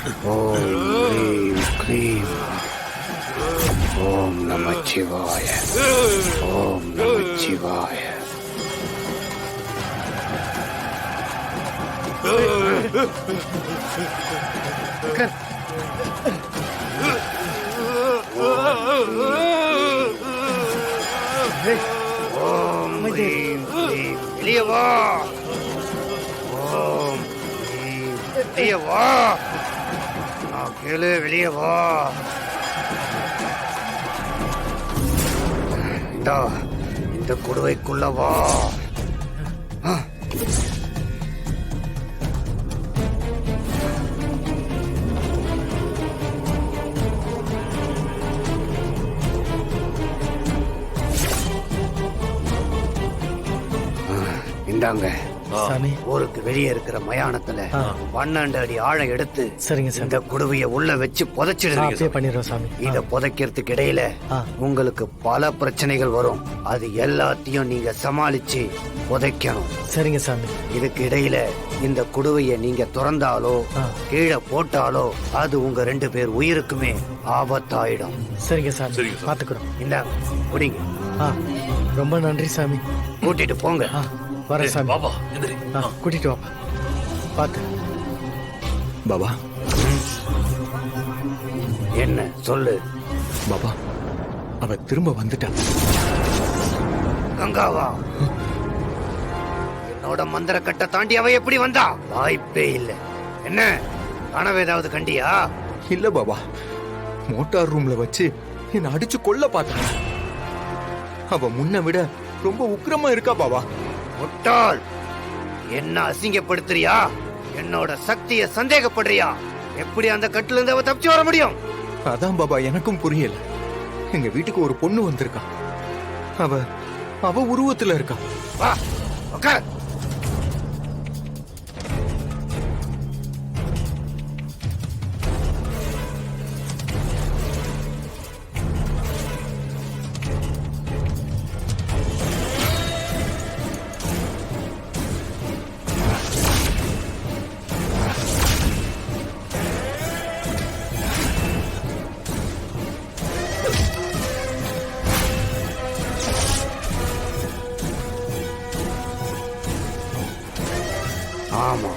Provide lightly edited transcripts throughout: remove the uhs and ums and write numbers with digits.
ஓம் க்ளீம் க்ளீம். ஓம் நமச்சிவாய. ஓம் நமச்சிவாய. ஓம் க்ளீம் க்ளீம். வெளியே வா. ஓம் க்ளீம். வெளியே வா. நான் கேளு, வெளியே வா. இந்த குடுவைக்குள்ள வா. இந்தாங்க சாமி. ஊருக்கு வெளியே இருக்கிற மயானத்துல 12 அடி ஆழம் எடுத்து சரிங்க சாமி. இந்த குடுவைய உள்ள வச்சு புதைச்சிடுங்க. அப்படியே பண்ணிடுறோம் சாமி. இத புதைக்கிறதுக்கு இடையில உங்களுக்கு பல பிரச்சனைகள் வரும். அது எல்லாத்தையும் நீங்க சமாளிச்சு புதைக்கணும். சரிங்க சாமி. இதுக்கு இடையில இந்த குடுவைய நீங்க திறந்தாலோ கீழே போட்டாலோ அது உங்க 2 பேர் உயிருக்குமே ஆபத்தாயிடும். சரிங்க சாமி, பாத்துக்கிறோம். இந்த குடிங்க. ரொம்ப நன்றி சாமி. கூட்டிட்டு போங்க. வரேன் சாமி. கூட்டிட்டு வாப்பா. பாத்து. பாபா. என்ன சொல்லு பாபா? அவ திரும்ப வந்துட்டா. கங்காவா? என்னோட மந்திர கட்டை தாண்டி அவ எப்படி வந்தா? வாய்ப்பே இல்ல. என்ன கனவு ஏதாவது கண்டியா? இல்ல பாபா, மோட்டார் ரூம்ல வச்சு என்ன அடிச்சு கொல்ல பார்த்தா. அவ முன்ன விட ரொம்ப உக்கிரமா இருக்கா பாபா. முட்டாள், என்ன அசிங்கப்படுத்துறியா? என்னோட சக்திய சந்தேகப்படுறியா? எப்படி அந்த கட்டுல இருந்து அவ தப்பிச்சு வர முடியும்? அதான் பாபா எனக்கும் புரியல. எங்க வீட்டுக்கு ஒரு பொண்ணு வந்திருக்கா. அவ உருவத்துல இருக்கா. வா உட்கார். ஆமா,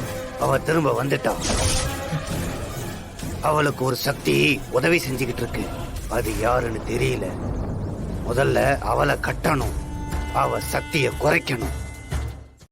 அவ திரும்ப வந்துட்டா. அவளுக்கு ஒரு சக்தி உதவி செஞ்சுக்கிட்டு இருக்கு. அது யாருன்னு தெரியல. முதல்ல அவளை கட்டணும். அவ சக்தியை குறைக்கணும்.